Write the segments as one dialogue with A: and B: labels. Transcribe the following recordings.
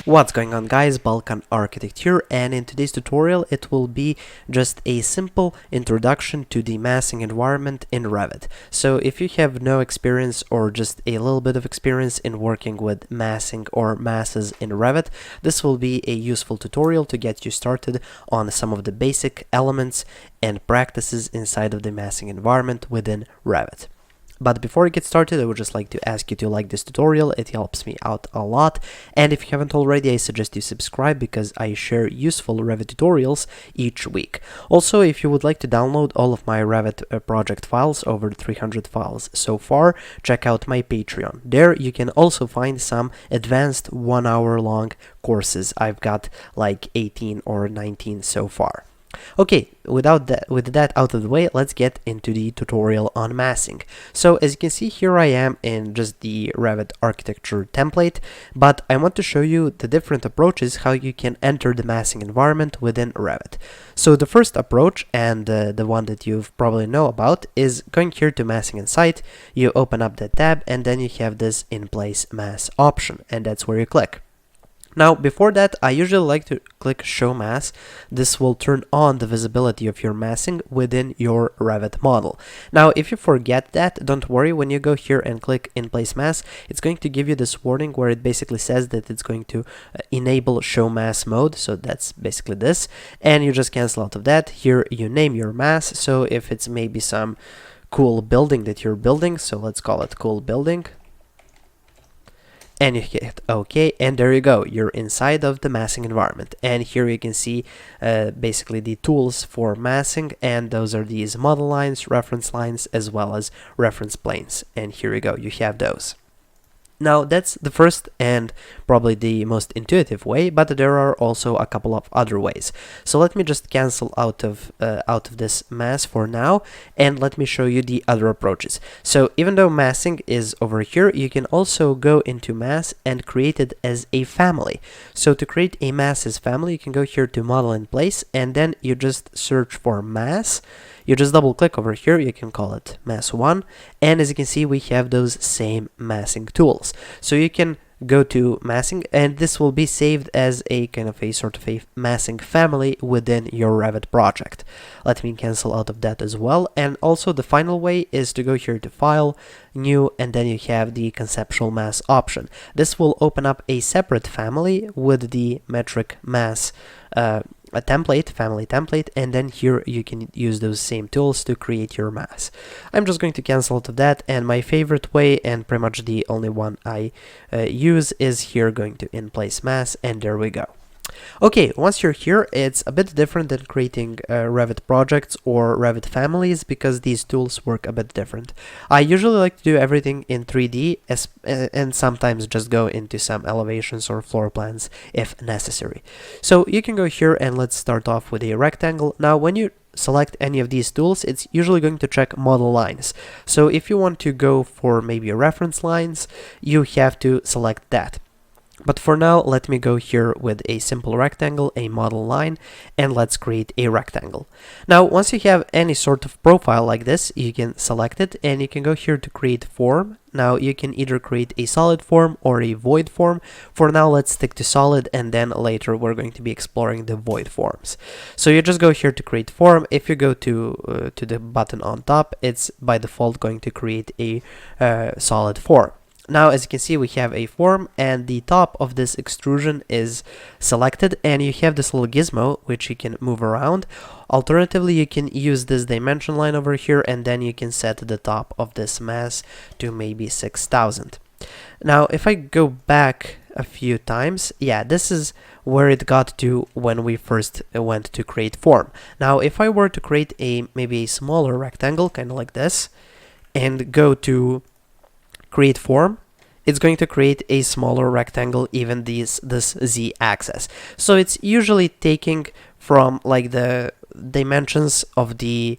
A: What's going on, guys? Revit Architecture, and in today's tutorial it will be just a simple introduction to the massing environment in Revit. So if you have no experience or just a little bit of experience in working with massing or masses in Revit, this will be a useful tutorial to get you started on some of the basic elements and practices inside of the massing environment within Revit. But before we get started, I would just like to ask you to like this tutorial. It helps me out a lot. And if you haven't already, I suggest you subscribe because I share useful Revit tutorials each week. Also, if you would like to download all of my Revit project files, over 300 files so far, check out my Patreon. There you can also find some advanced 1 hour long courses. I've got like 18 or 19 so far. Okay, with that out of the way, let's get into the tutorial on massing. So as you can see, here I am in just the Revit Architecture template, but I want to show you the different approaches how you can enter the massing environment within Revit. So the first approach, and the one that you probably know about, is going here to Massing and Site. You open up that tab, and then you have this In Place Mass option, and that's where you click. Now, before that, I usually like to click Show Mass. This will turn on the visibility of your massing within your Revit model. Now, if you forget that, don't worry. When you go here and click In Place Mass, it's going to give you this warning where it basically says that it's going to enable Show Mass mode. So that's basically this. And you just cancel out of that. Here, you name your mass. So if it's maybe some cool building that you're building, so let's call it Cool Building. And you hit OK, and there you go, you're inside of the massing environment. And here you can see basically the tools for massing, and those are these model lines, reference lines, as well as reference planes. And here you go, you have those. Now that's the first and probably the most intuitive way, but there are also a couple of other ways. So let me just cancel out of this mass for now, and let me show you the other approaches. So even though massing is over here, you can also go into mass and create it as a family. So to create a mass as family, you can go here to Model in Place, and then you just search for mass. You just double click over here, you can call it Mass 1, and as you can see, we have those same massing tools. So you can go to massing, and this will be saved as a kind of a sort of a massing family within your Revit project. Let me cancel out of that as well. And also the final way is to go here to File, New, and then you have the Conceptual Mass option. This will open up a separate family with the metric mass a template, family template, and then here you can use those same tools to create your mass. I'm just going to cancel out of that, and my favorite way, and pretty much the only one I use, is here going to In Place Mass, and there we go. Okay, once you're here, it's a bit different than creating Revit projects or Revit families because these tools work a bit different. I usually like to do everything in 3D and sometimes just go into some elevations or floor plans if necessary. So you can go here, and let's start off with a rectangle. Now, when you select any of these tools, it's usually going to check model lines. So if you want to go for maybe reference lines, you have to select that. But for now, let me go here with a simple rectangle, a model line, and let's create a rectangle. Now, once you have any sort of profile like this, you can select it, and you can go here to create form. Now, you can either create a solid form or a void form. For now, let's stick to solid, and then later we're going to be exploring the void forms. So you just go here to create form. If you go to the button on top, it's by default going to create a solid form. Now, as you can see, we have a form, and the top of this extrusion is selected, and you have this little gizmo which you can move around. Alternatively, you can use this dimension line over here, and then you can set the top of this mass to maybe 6000. Now, if I go back a few times, yeah, this is where it got to when we first went to create form. Now, if I were to create maybe a smaller rectangle, kind of like this, and go to create form, it's going to create a smaller rectangle, even this z-axis. So it's usually taking from like the dimensions of the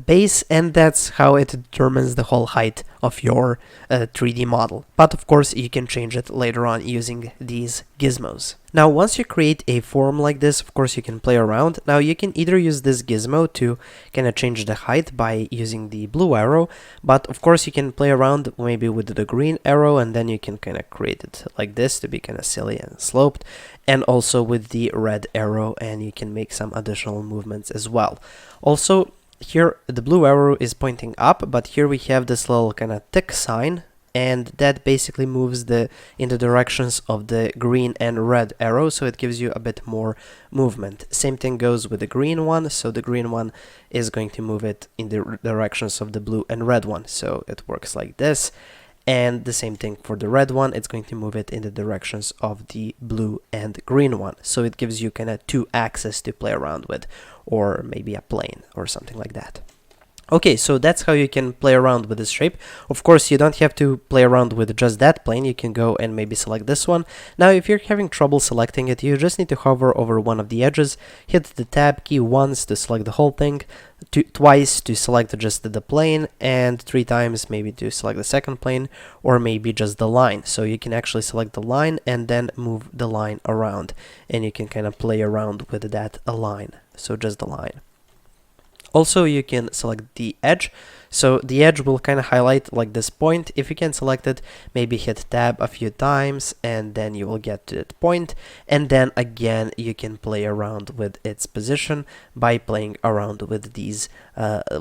A: base, and that's how it determines the whole height of your 3D model. But of course, you can change it later on using these gizmos. Now, once you create a form like this, of course, you can play around. Now, you can either use this gizmo to kind of change the height by using the blue arrow, but of course, you can play around maybe with the green arrow, and then you can kind of create it like this to be kind of silly and sloped, and also with the red arrow, and you can make some additional movements as well. Also, here the blue arrow is pointing up, but here we have this little kind of tick sign, and that basically moves in the directions of the green and red arrow, so it gives you a bit more movement. Same thing goes with the green one, so the green one is going to move it in the directions of the blue and red one, so it works like this. And the same thing for the red one, it's going to move it in the directions of the blue and green one, so it gives you kind of two axes to play around with, or maybe a plane or something like that. Okay, so that's how you can play around with this shape. Of course, you don't have to play around with just that plane. You can go and maybe select this one. Now, if you're having trouble selecting it, you just need to hover over one of the edges, hit the tab key once to select the whole thing, twice to select just the plane, and 3 times maybe to select the second plane, or maybe just the line. So you can actually select the line and then move the line around, and you can kind of play around with that line. So just the line. Also, you can select the edge, so the edge will kind of highlight like this point. If you can select it, maybe hit tab a few times, and then you will get to that point, and then again you can play around with its position by playing around with these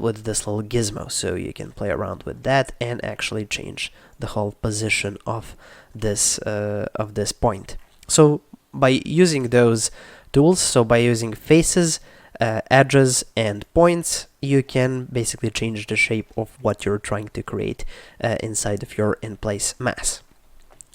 A: with this little gizmo. So you can play around with that and actually change the whole position of this point. So by using those tools, so by using faces, edges and points, you can basically change the shape of what you're trying to create inside of your in-place mass.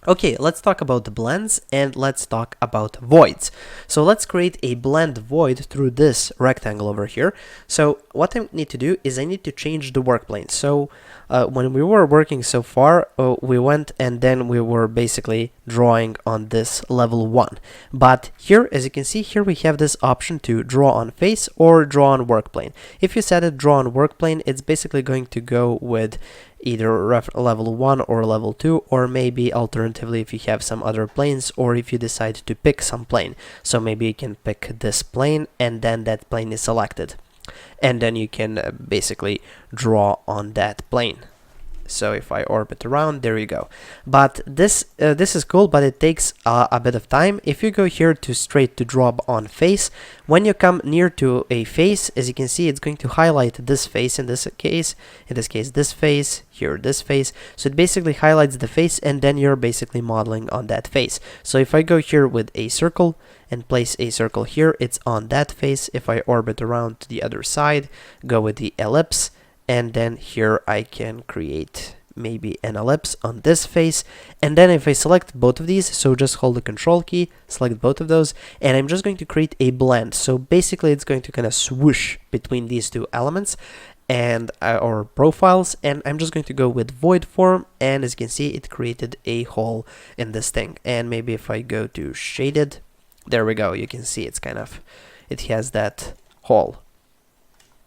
A: Okay, let's talk about the blends, and let's talk about voids. So let's create a blend void through this rectangle over here. So what I need to do is I need to change the workplane. So when we were working so far, we went and then we were basically drawing on this level 1. But here, as you can see here, we have this option to draw on face or draw on workplane. If you set it draw on workplane, it's basically going to go with either level 1 or level 2, or maybe alternatively if you have some other planes, or if you decide to pick some plane. So maybe you can pick this plane, and then that plane is selected, and then you can basically draw on that plane. So if I orbit around, there you go. But this is cool, but it takes a bit of time. If you go here to straight to draw on face, when you come near to a face, as you can see, it's going to highlight this face in this case, this face, here this face. So it basically highlights the face, and then you're basically modeling on that face. So if I go here with a circle and place a circle here, it's on that face. If I orbit around to the other side, go with the ellipse, and then here I can create maybe an ellipse on this face. And then if I select both of these, so just hold the control key, select both of those, and I'm just going to create a blend. So basically it's going to kind of swoosh between these two elements and or profiles, and I'm just going to go with void form, and as you can see, it created a hole in this thing. And maybe if I go to shaded, there we go, you can see it's kind of, it has that hole.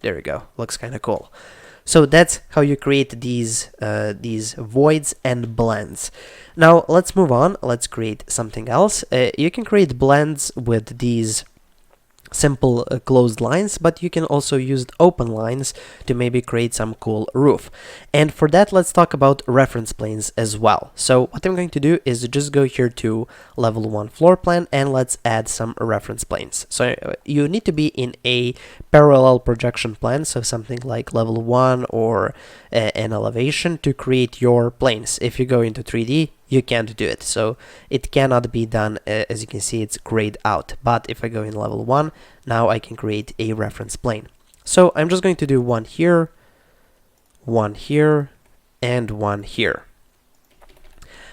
A: There we go, looks kind of cool. So that's how you create these voids and blends. Now let's move on. Let's create something else. You can create blends with these simple closed lines, but you can also use open lines to maybe create some cool roof. And for that, let's talk about reference planes as well. So what I'm going to do is just go here to level 1 floor plan, and let's add some reference planes. So you need to be in a parallel projection plan, so something like level 1 or an elevation, to create your planes. If you go into 3D, you can't do it, so it cannot be done. As you can see, it's grayed out. But if I go in level 1, now I can create a reference plane. So I'm just going to do one here, and one here.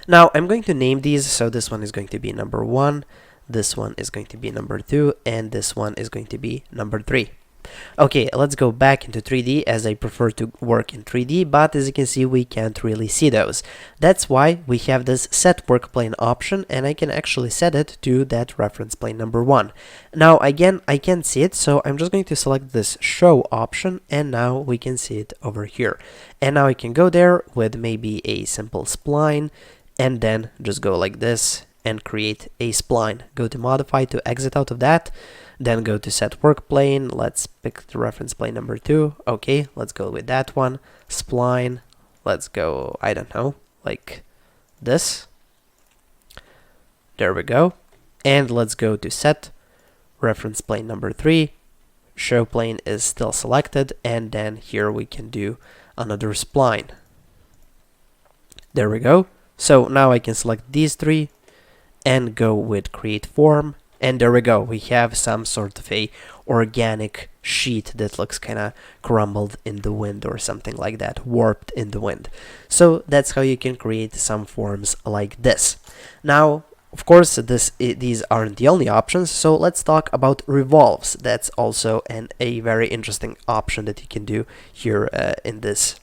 A: Now I'm going to name these. So this one is going to be number 1, this one is going to be number 2, and this one is going to be number 3. Okay, let's go back into 3D as I prefer to work in 3D, but as you can see, we can't really see those. That's why we have this set work plane option, and I can actually set it to that reference plane number 1. Now again, I can't see it, so I'm just going to select this show option, and now we can see it over here. And now I can go there with maybe a simple spline, and then just go like this and create a spline. Go to modify to exit out of that. Then go to set work plane. Let's pick the reference plane number 2. Okay, let's go with that one. Spline. Let's go, I don't know, like this. There we go. And let's go to set reference plane number 3. Show plane is still selected. And then here we can do another spline. There we go. So now I can select these 3 and go with create form. And there we go, we have some sort of a organic sheet that looks kind of crumbled in the wind or something like that, warped in the wind. So that's how you can create some forms like this. Now, of course, these aren't the only options, so let's talk about revolves. That's also a very interesting option that you can do here in this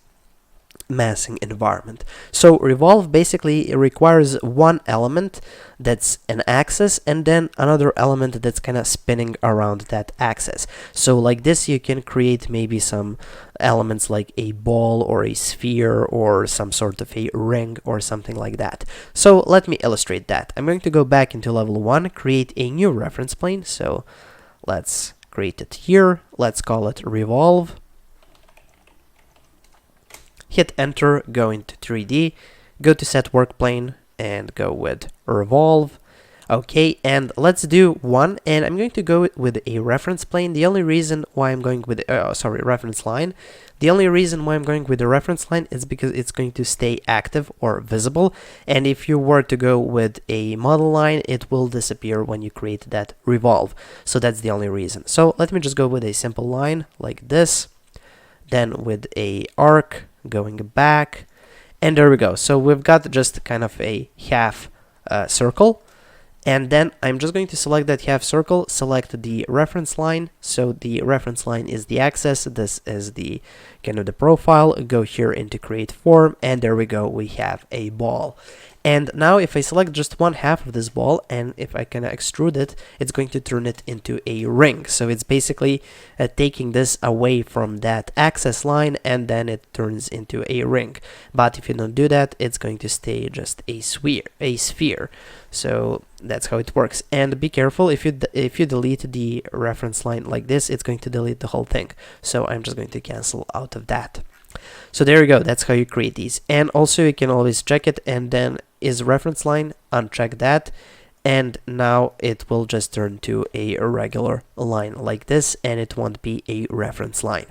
A: massing environment. So revolve basically requires one element that's an axis and then another element that's kind of spinning around that axis. So like this you can create maybe some elements like a ball or a sphere or some sort of a ring or something like that. So let me illustrate that. I'm going to go back into level 1, create a new reference plane. So let's create it here. Let's call it revolve. Hit enter, go into 3D, go to set work plane and go with revolve. Okay, and let's do one, and I'm going to go with a reference plane. The only reason why I'm going with reference line. The only reason why I'm going with the reference line is because it's going to stay active or visible, and if you were to go with a model line, it will disappear when you create that revolve. So that's the only reason. So let me just go with a simple line like this, then with a arc going back, and there we go. So we've got just kind of a half circle, and then I'm just going to select that half circle, select the reference line. So the reference line is the axis, this is the kind of the profile. Go here into create form, and there we go, we have a ball. And now if I select just one half of this ball, and if I can extrude it, it's going to turn it into a ring. So it's basically taking this away from that axis line, and then it turns into a ring. But if you don't do that, it's going to stay just a sphere. So that's how it works. And be careful, if you delete the reference line like this, it's going to delete the whole thing. So I'm just going to cancel out of that. So there you go, that's how you create these. And also you can always check it, and then is reference line, uncheck that, and now it will just turn to a regular line like this, and it won't be a reference line.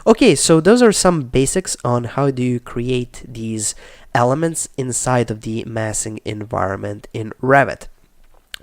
A: Okay, so those are some basics on how do you create these elements inside of the massing environment in Revit.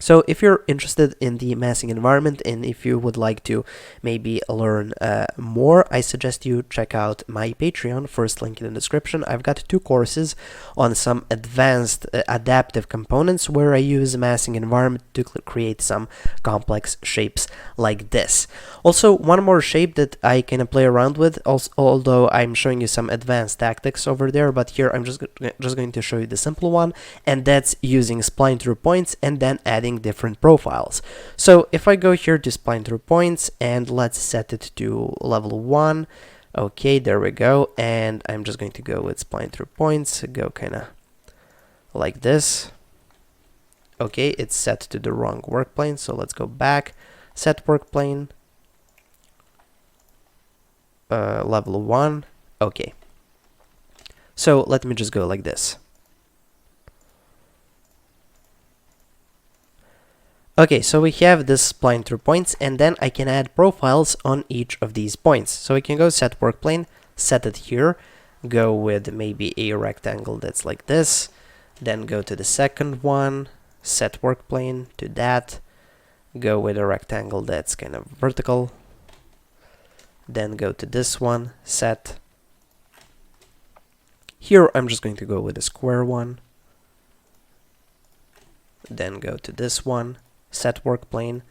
A: So if you're interested in the massing environment and if you would like to maybe learn more, I suggest you check out my Patreon, first link in the description. I've got 2 courses on some advanced adaptive components where I use massing environment to create some complex shapes like this. Also, one more shape that I can play around with, although I'm showing you some advanced tactics over there, but here I'm just going to show you the simple one, and that's using spline through points and then adding different profiles. So if I go here to spline through points and let's set it to level 1, okay, there we go, and I'm just going to go with spline through points, go kind of like this. Okay, it's set to the wrong work plane, so let's go back, set work plane, level 1, okay. So let me just go like this. Okay, so we have this spline through points, and then I can add profiles on each of these points. So we can go set work plane, set it here, go with maybe a rectangle that's like this, then go to the second one, set work plane to that, go with a rectangle that's kind of vertical, then go to this one, set. Here I'm just going to go with a square one, then go to this one, set work plane.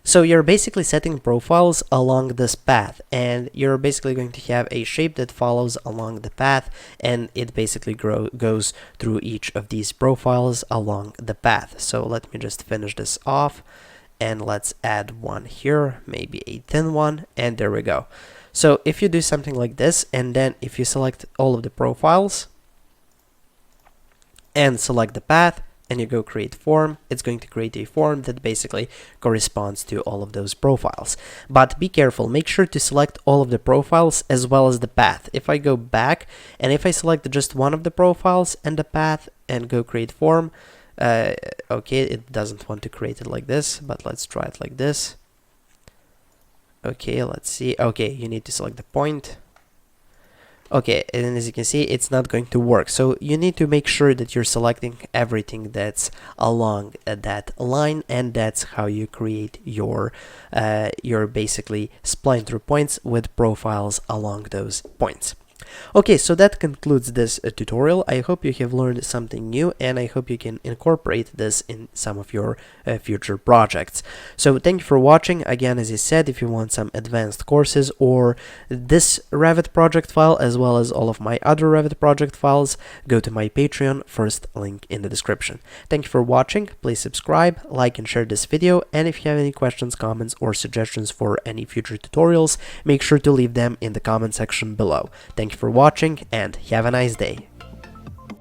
A: So you're basically setting profiles along this path, and you're basically going to have a shape that follows along the path, and it basically goes through each of these profiles along the path. So let me just finish this off, and let's add one here, maybe a thin one, and there we go. So if you do something like this, and then if you select all of the profiles and select the path, and you go create form, it's going to create a form that basically corresponds to all of those profiles. But be careful, make sure to select all of the profiles as well as the path. If I go back and if I select just one of the profiles and the path and go create form, okay, it doesn't want to create it like this, but let's try it like this. Okay, let's see. Okay, you need to select the point. Okay, and as you can see, it's not going to work. So you need to make sure that you're selecting everything that's along that line, and that's how you create your basically spline through points with profiles along those points. Okay, so that concludes this tutorial. I hope you have learned something new, and I hope you can incorporate this in some of your future projects. So thank you for watching. Again, as I said, if you want some advanced courses or this Revit project file as well as all of my other Revit project files, go to my Patreon, first link in the description. Thank you for watching. Please subscribe, like and share this video, and if you have any questions, comments or suggestions for any future tutorials, make sure to leave them in the comment section below. Thank you for watching and have a nice day.